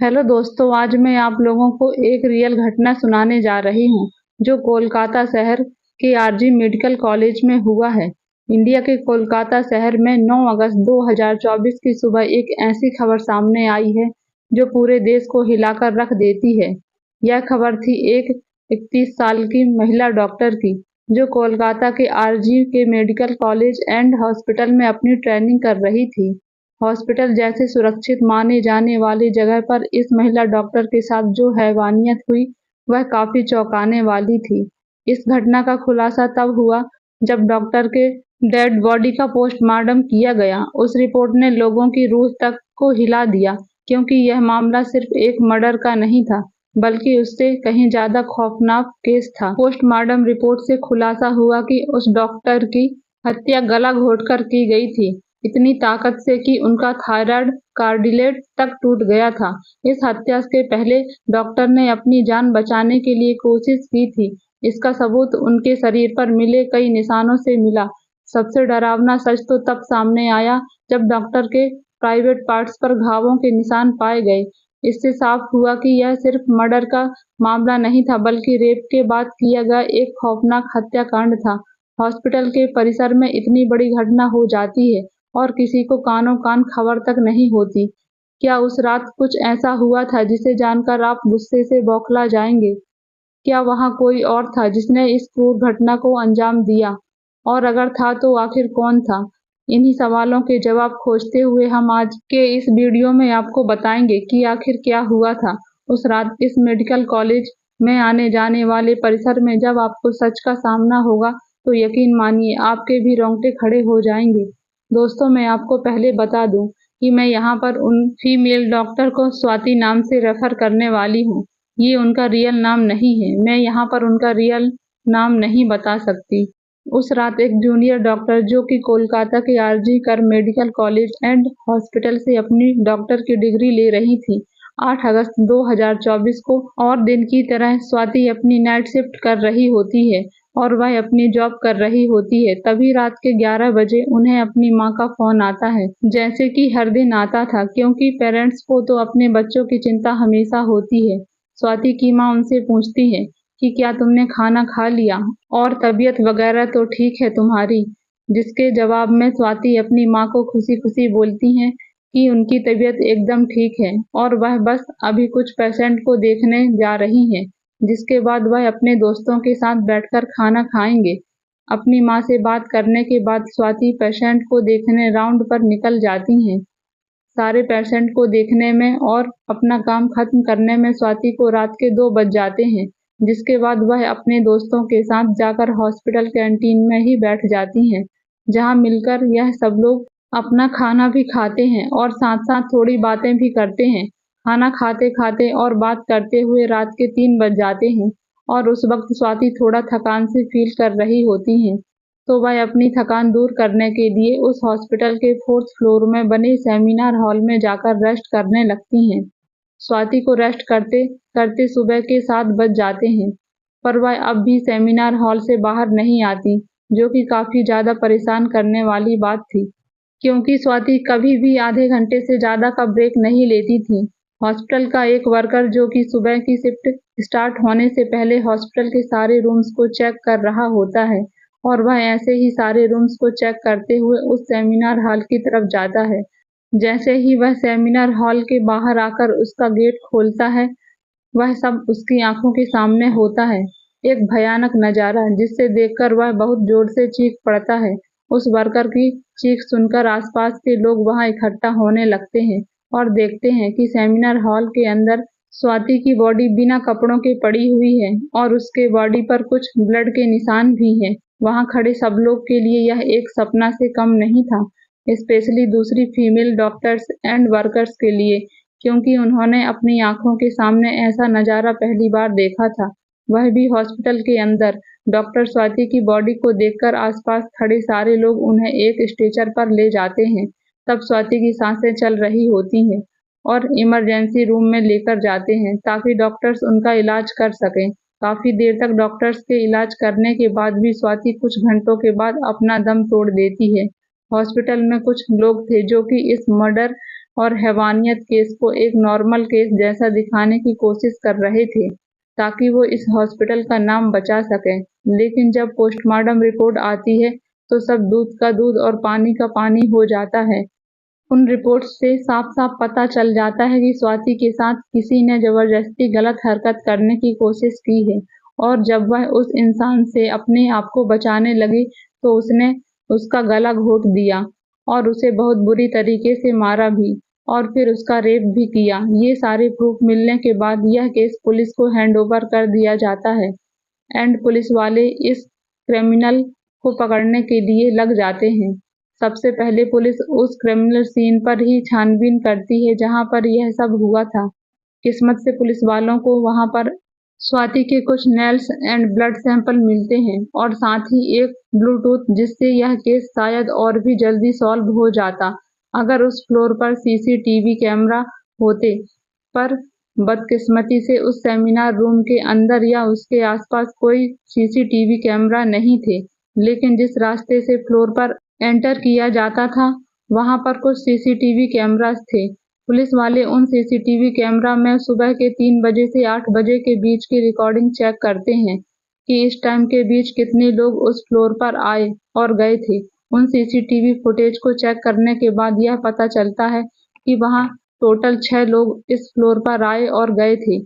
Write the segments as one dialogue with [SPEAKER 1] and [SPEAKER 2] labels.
[SPEAKER 1] Hello दोस्तों, आज मैं आप लोगों को एक रियल घटना सुनाने जा रही हूँ जो कोलकाता शहर के आरजी मेडिकल कॉलेज में हुआ है। इंडिया के कोलकाता शहर में 9 अगस्त 2024 की सुबह एक ऐसी खबर सामने आई है जो पूरे देश को हिलाकर रख देती है। यह खबर थी एक 31 साल की महिला डॉक्टर की जो कोलकाता के आरजी के मेडिकल कॉलेज एंड हॉस्पिटल में अपनी ट्रेनिंग कर रही थी। हॉस्पिटल जैसे सुरक्षित माने जाने वाली जगह पर इस महिला डॉक्टर के साथ जो हैवानियत हुई वह काफी चौंकाने वाली थी। इस घटना का खुलासा तब हुआ जब डॉक्टर के डेड बॉडी का पोस्टमार्टम किया गया। उस रिपोर्ट ने लोगों की रूह तक को हिला दिया, क्योंकि यह मामला सिर्फ एक मर्डर का नहीं था बल्कि उससे कहीं ज्यादा खौफनाक केस था। पोस्टमार्टम रिपोर्ट से खुलासा हुआ कि उस डॉक्टर की हत्या गला घोटकर की गई थी, इतनी ताकत से कि उनका थायराइड कार्डिलेट तक टूट गया था। इस हत्या के पहले डॉक्टर ने अपनी जान बचाने के लिए कोशिश की थी। इसका सबूत उनके शरीर पर मिले कई निशानों से मिला। सबसे डरावना सच तो तब सामने आया जब डॉक्टर के प्राइवेट पार्ट्स पर घावों के निशान पाए गए। इससे साफ हुआ कि यह सिर्फ मर्डर का मामला नहीं था बल्कि रेप के बाद किया गया एक खौफनाक हत्याकांड था। हॉस्पिटल के परिसर में इतनी बड़ी घटना हो जाती है और किसी को कानो कान खबर तक नहीं होती। क्या उस रात कुछ ऐसा हुआ था जिसे जानकर आप गुस्से से बौखला जाएंगे? क्या वहाँ कोई और था जिसने इस क्रूर घटना को अंजाम दिया? और अगर था तो आखिर कौन था? इन्हीं सवालों के जवाब खोजते हुए हम आज के इस वीडियो में आपको बताएंगे कि आखिर क्या हुआ था उस रात इस मेडिकल कॉलेज में आने जाने वाले परिसर में। जब आपको सच का सामना होगा तो यकीन मानिए आपके भी रोंगटे खड़े हो जाएंगे। दोस्तों, मैं आपको पहले बता दूं कि मैं यहाँ पर उन फीमेल डॉक्टर को स्वाति नाम से रेफर करने वाली हूँ। ये उनका रियल नाम नहीं है। मैं यहाँ पर उनका रियल नाम नहीं बता सकती। उस रात एक जूनियर डॉक्टर जो कि कोलकाता के आरजी कर मेडिकल कॉलेज एंड हॉस्पिटल से अपनी डॉक्टर की डिग्री ले रही थी। 8 अगस्त 2024 को और दिन की तरह स्वाति अपनी नाइट शिफ्ट कर रही होती है और वह अपनी जॉब कर रही होती है। तभी रात के 11 बजे उन्हें अपनी माँ का फोन आता है, जैसे कि हर दिन आता था, क्योंकि पेरेंट्स को तो अपने बच्चों की चिंता हमेशा होती है। स्वाति की माँ उनसे पूछती है कि क्या तुमने खाना खा लिया और तबीयत वगैरह तो ठीक है तुम्हारी। जिसके जवाब में स्वाति अपनी माँ को खुशी खुशी बोलती हैं कि उनकी तबीयत एकदम ठीक है और वह बस अभी कुछ पेशेंट को देखने जा रही हैं, जिसके बाद वह अपने दोस्तों के साथ बैठकर खाना खाएंगे। अपनी माँ से बात करने के बाद स्वाति पेशेंट को देखने राउंड पर निकल जाती हैं। सारे पेशेंट को देखने में और अपना काम खत्म करने में स्वाति को रात के 2 बज जाते हैं, जिसके बाद वह अपने दोस्तों के साथ जाकर हॉस्पिटल कैंटीन में ही बैठ जाती हैं, जहां मिलकर यह सब लोग अपना खाना भी खाते हैं और साथ साथ थोड़ी बातें भी करते हैं। खाना खाते खाते और बात करते हुए रात के 3 बज जाते हैं और उस वक्त स्वाति थोड़ा थकान से फील कर रही होती हैं, तो वह अपनी थकान दूर करने के लिए उस हॉस्पिटल के 4th फ्लोर में बने सेमिनार हॉल में जाकर रेस्ट करने लगती हैं। स्वाति को रेस्ट करते करते सुबह के 7 बज जाते हैं, पर वह अब भी सेमिनार हॉल से बाहर नहीं आती, जो कि काफी ज्यादा परेशान करने वाली बात थी, क्योंकि स्वाति कभी भी आधे घंटे से ज्यादा का ब्रेक नहीं लेती थी। हॉस्पिटल का एक वर्कर जो कि सुबह की शिफ्ट स्टार्ट होने से पहले हॉस्पिटल के सारे रूम्स को चेक कर रहा होता है और वह ऐसे ही सारे रूम्स को चेक करते हुए उस सेमिनार हॉल की तरफ जाता है। जैसे ही वह सेमिनार हॉल के बाहर आकर उसका गेट खोलता है, वह सब उसकी आंखों के सामने होता है। एक भयानक नजारा जिसे देखकर वह बहुत जोर से चीख पड़ता है। उस वर्कर की चीख सुनकर आसपास के लोग वहां इकट्ठा होने लगते हैं और देखते हैं कि सेमिनार हॉल के अंदर स्वाति की बॉडी बिना कपड़ों के पड़ी हुई है और उसके बॉडी पर कुछ ब्लड के निशान भी हैं। वहां खड़े सब लोग के लिए यह एक सपना से कम नहीं था, स्पेशली दूसरी फीमेल डॉक्टर्स एंड वर्कर्स के लिए, क्योंकि उन्होंने अपनी आंखों के सामने ऐसा नजारा पहली बार देखा था, वह भी हॉस्पिटल के अंदर। डॉक्टर स्वाति की बॉडी को देखकर आसपास खड़े सारे लोग उन्हें एक स्ट्रेचर पर ले जाते हैं। तब स्वाति की सांसें चल रही होती हैं और इमरजेंसी रूम में लेकर जाते हैं ताकि डॉक्टर्स उनका इलाज कर सकें। काफी देर तक डॉक्टर्स के इलाज करने के बाद भी स्वाति कुछ घंटों के बाद अपना दम तोड़ देती है। हॉस्पिटल में कुछ लोग थे जो कि इस मर्डर और हैवानियत केस को एक नॉर्मल केस जैसा दिखाने की कोशिश कर रहे थे ताकि वो इस हॉस्पिटल का नाम बचा सकें। लेकिन जब पोस्टमार्टम रिपोर्ट आती है तो सब दूध का दूध और पानी का पानी हो जाता है। उन रिपोर्ट्स से साफ-साफ पता चल जाता है कि स्वाति के साथ किसी ने जबरदस्ती गलत हरकत करने की कोशिश की है और जब वह उस इंसान से अपने आप को बचाने लगी तो उसने उसका गला घोंट दिया और उसे बहुत बुरी तरीके से मारा भी और फिर उसका रेप भी किया। ये सारे प्रूफ मिलने के बाद यह केस पुलिस को हैंडओवर कर दिया जाता है एंड पुलिस वाले इस क्रिमिनल को पकड़ने के लिए लग जाते हैं। सबसे पहले पुलिस उस क्रिमिनल सीन पर ही छानबीन करती है जहां पर यह सब हुआ था। किस्मत से पुलिस वालों को वहां पर स्वाति के कुछ नेल्स एंड ब्लड सैंपल मिलते हैं और साथ ही एक ब्लूटूथ जिससे यह केस शायद और भी जल्दी सॉल्व हो जाता अगर उस फ्लोर पर सीसीटीवी कैमरा होते। पर बदकिस्मती से उस सेमिनार रूम के अंदर या उसके आसपास कोई सीसीटीवी कैमरा नहीं थे। लेकिन जिस रास्ते से फ्लोर पर एंटर किया जाता था वहां पर कुछ सीसीटीवी कैमरास थे। पुलिस वाले उन सीसीटीवी कैमरा में सुबह के 3 बजे से 8 बजे के बीच की रिकॉर्डिंग चेक करते हैं कि इस टाइम के बीच कितने लोग उस फ्लोर पर आए और गए थे। उन सीसीटीवी फुटेज को चेक करने के बाद यह पता चलता है कि वहां टोटल 6 लोग इस फ्लोर पर आए और गए थे।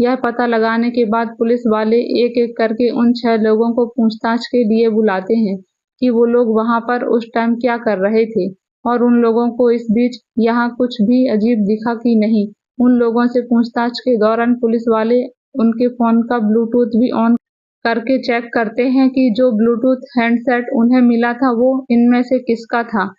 [SPEAKER 1] यह पता लगाने के बाद पुलिस वाले एक-एक करके उन 6 लोगों को पूछताछ के लिए बुलाते हैं कि वो लोग वहां पर उस टाइम क्या कर रहे थे और उन लोगों को इस बीच यहाँ कुछ भी अजीब दिखा कि नहीं। उन लोगों से पूछताछ के दौरान पुलिस वाले उनके फोन का ब्लूटूथ भी ऑन करके चेक करते हैं कि जो ब्लूटूथ हैंडसेट उन्हें मिला था वो इनमें से किसका था।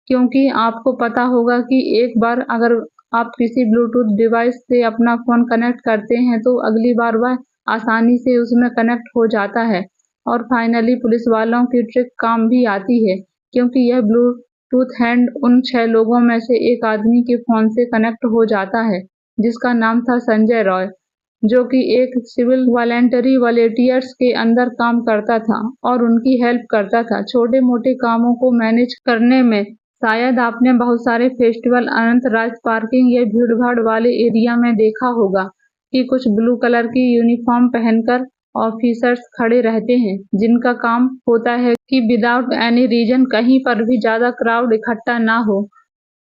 [SPEAKER 1] क्योंकि आपको पता होगा कि एक बार अगर आप किसी ब्लूटूथ डिवाइस से अपना फ़ोन कनेक्ट करते हैं तो अगली बार वह आसानी से उसमें कनेक्ट हो जाता है। और फाइनली पुलिस वालों की ट्रिक काम भी आती है क्योंकि यह ब्लूटूथ हैंड उन 6 लोगों में से एक आदमी के फ़ोन से कनेक्ट हो जाता है जिसका नाम था संजय रॉय, जो कि एक सिविल वॉलंटरी वॉलेंटियर्स के अंदर काम करता था और उनकी हेल्प करता था छोटे-मोटे कामों को मैनेज करने में। शायद आपने बहुत सारे फेस्टिवल अनंतराज पार्किंग या भीड़-भाड़ वाले एरिया में देखा होगा कि कुछ ब्लू कलर की यूनिफॉर्म पहनकर ऑफिसर्स खड़े रहते हैं जिनका काम होता है कि विदाउट एनी रीजन कहीं पर भी ज्यादा क्राउड इकट्ठा ना हो।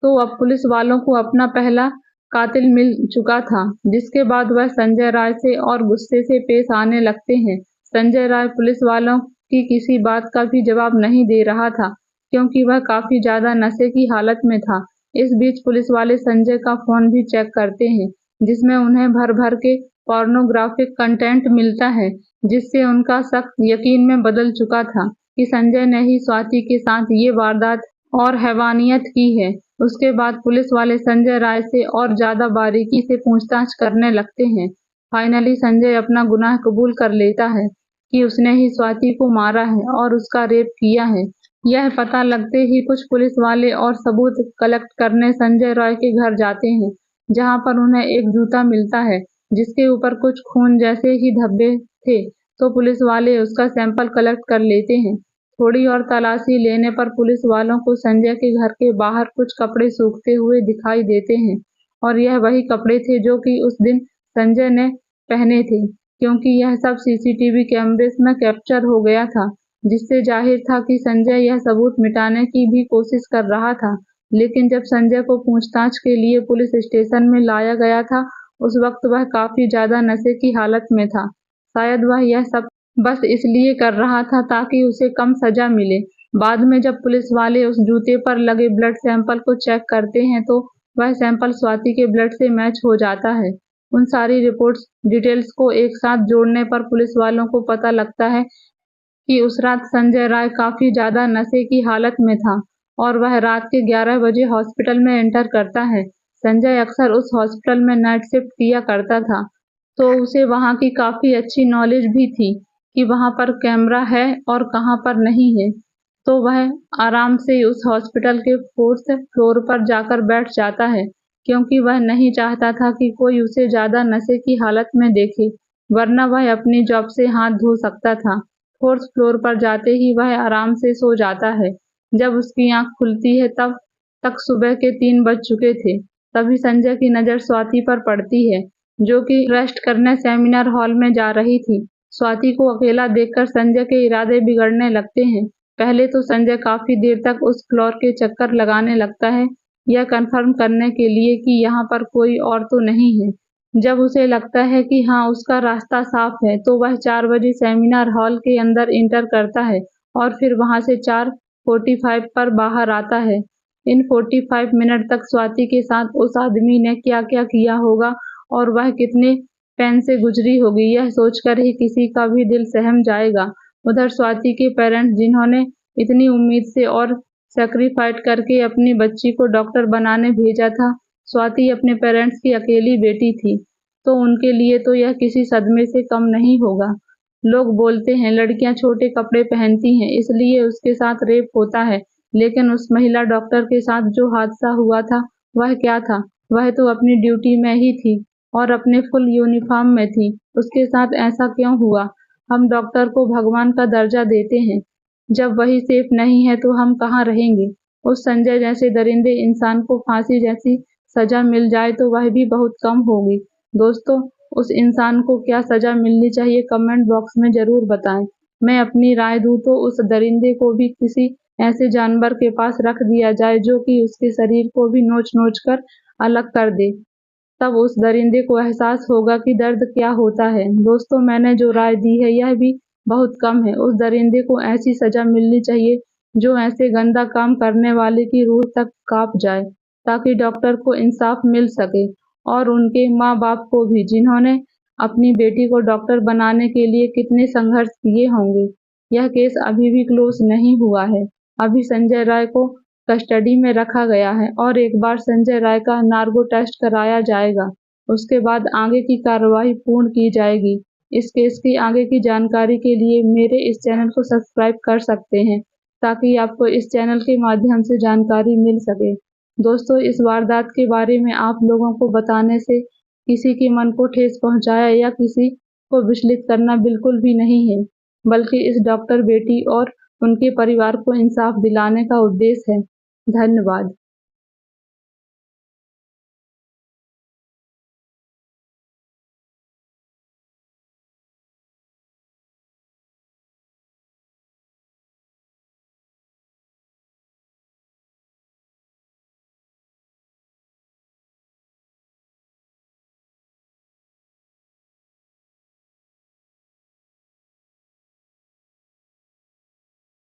[SPEAKER 1] तो अब पुलिस वालों को अपना पहला कातिल मिल चुका था जिसके बाद वह संजय राय से और गुस्से से पेश आने लगते हैं। संजय राय पुलिस वालों की किसी बात का भी जवाब नहीं दे रहा था क्योंकि वह काफी ज्यादा नशे की हालत में था। इस बीच पुलिस वाले संजय का फोन भी चेक करते हैं जिसमें उन्हें भर भर के पोर्नोग्राफिक कंटेंट मिलता है जिससे उनका शक यकीन में बदल चुका था कि संजय ने ही स्वाति के साथ ये वारदात और हैवानियत की है। उसके बाद पुलिस वाले संजय राय से और ज्यादा बारीकी से पूछताछ करने लगते हैं। फाइनली संजय अपना गुनाह कबूल कर लेता है कि उसने ही स्वाति को मारा है और उसका रेप किया है। यह पता लगते ही कुछ पुलिस वाले और सबूत कलेक्ट करने संजय रॉय के घर जाते हैं जहां पर उन्हें एक जूता मिलता है जिसके ऊपर कुछ खून जैसे ही धब्बे थे। तो पुलिस वाले उसका सैंपल कलेक्ट कर लेते हैं। थोड़ी और तलाशी लेने पर पुलिस वालों को संजय के घर के बाहर कुछ कपड़े सूखते हुए दिखाई देते हैं और यह वही कपड़े थे जो कि उस दिन संजय ने पहने थे क्योंकि यह सब सीसीटीवी कैमरेस में कैप्चर हो गया था जिससे जाहिर था कि संजय यह सबूत मिटाने की भी कोशिश कर रहा था। लेकिन जब संजय को पूछताछ के लिए पुलिस स्टेशन में लाया गया था उस वक्त वह काफी ज्यादा नशे की हालत में था। शायद वह यह सब बस इसलिए कर रहा था ताकि उसे कम सजा मिले। बाद में जब पुलिस वाले उस जूते पर लगे ब्लड सैंपल को चेक करते हैं तो वह सैंपल स्वाति के ब्लड से मैच हो जाता है। उन सारी रिपोर्ट्स डिटेल्स को एक साथ जोड़ने पर पुलिस वालों को पता लगता है कि उस रात संजय राय काफी ज्यादा नशे की हालत में था और वह रात के 11 बजे हॉस्पिटल में एंटर करता है। संजय अक्सर उस हॉस्पिटल में नाइट शिफ्ट किया करता था तो उसे वहां की काफी अच्छी नॉलेज भी थी कि वहां पर कैमरा है और कहां पर नहीं है। तो वह आराम से उस हॉस्पिटल के 4th फ्लोर पर जाकर बैठ जाता है क्योंकि वह नहीं चाहता था कि कोई उसे ज्यादा नशे की हालत में देखे वरना वह अपनी जॉब से हाथ धो सकता था। 4th फ्लोर पर जाते ही वह आराम से सो जाता है। जब उसकी आंख खुलती है तब तक सुबह के 3 बज चुके थे। तभी संजय की नज़र स्वाति पर पड़ती है, जो कि रेस्ट करने सेमिनार हॉल में जा रही थी। स्वाति को अकेला देखकर संजय के इरादे बिगड़ने लगते हैं। पहले तो संजय काफ़ी देर तक उस फ्लोर के चक्कर लगाने लगता है, यह कन्फर्म करने के लिए कि यहाँ पर कोई और तो नहीं है। जब उसे लगता है कि हाँ, उसका रास्ता साफ है, तो वह 4 बजे सेमिनार हॉल के अंदर एंटर करता है और फिर वहाँ से 4:45 पर बाहर आता है। इन 45 मिनट तक स्वाति के साथ उस आदमी ने क्या-क्या किया होगा और वह कितने पेन से गुजरी होगी, यह सोचकर ही किसी का भी दिल सहम जाएगा। उधर स्वाति के पेरेंट्स, जिन्होंने इतनी उम्मीद से और सैक्रिफाइस करके अपनी बच्ची को डॉक्टर बनाने भेजा था, स्वाति अपने पेरेंट्स की अकेली बेटी थी, तो उनके लिए तो यह किसी सदमे से कम नहीं होगा। लोग बोलते हैं लड़कियां छोटे कपड़े पहनती हैं, इसलिए उसके साथ रेप होता है, लेकिन उस महिला डॉक्टर के साथ जो हादसा हुआ था, वह क्या था? वह तो अपनी ड्यूटी में ही थी और अपने फुल यूनिफॉर्म में थी। उसके साथ ऐसा क्यों हुआ? हम डॉक्टर को भगवान का दर्जा देते हैं। जब वही सेफ नहीं है तो हम कहाँ रहेंगे? उस संजय जैसे दरिंदे इंसान को फांसी जैसी सजा मिल जाए तो वह भी बहुत कम होगी। दोस्तों, उस इंसान को क्या सजा मिलनी चाहिए, कमेंट बॉक्स में ज़रूर बताएं। मैं अपनी राय दूं तो उस दरिंदे को भी किसी ऐसे जानवर के पास रख दिया जाए जो कि उसके शरीर को भी नोच-नोच कर अलग कर दे। तब उस दरिंदे को एहसास होगा कि दर्द क्या होता है। दोस्तों, मैंने जो राय दी है यह भी बहुत कम है। उस दरिंदे को ऐसी सज़ा मिलनी चाहिए जो ऐसे गंदा काम करने वाले की रूह तक काँप जाए, ताकि डॉक्टर को इंसाफ मिल सके और उनके माँ-बाप को भी, जिन्होंने अपनी बेटी को डॉक्टर बनाने के लिए कितने संघर्ष किए होंगे। यह केस अभी भी क्लोज़ नहीं हुआ है। अभी संजय राय को कस्टडी में रखा गया है और एक बार संजय राय का नार्को टेस्ट कराया जाएगा। उसके बाद आगे की कार्रवाई पूर्ण की जाएगी। इस केस की आगे की जानकारी के लिए मेरे इस चैनल को सब्सक्राइब कर सकते हैं, ताकि आपको इस चैनल के माध्यम से जानकारी मिल सके। दोस्तों, इस वारदात के बारे में आप लोगों को बताने से किसी के मन को ठेस पहुँचाया या किसी को विचलित करना बिल्कुल भी नहीं है, बल्कि इस डॉक्टर बेटी और उनके परिवार को इंसाफ दिलाने का उद्देश्य है। धन्यवाद।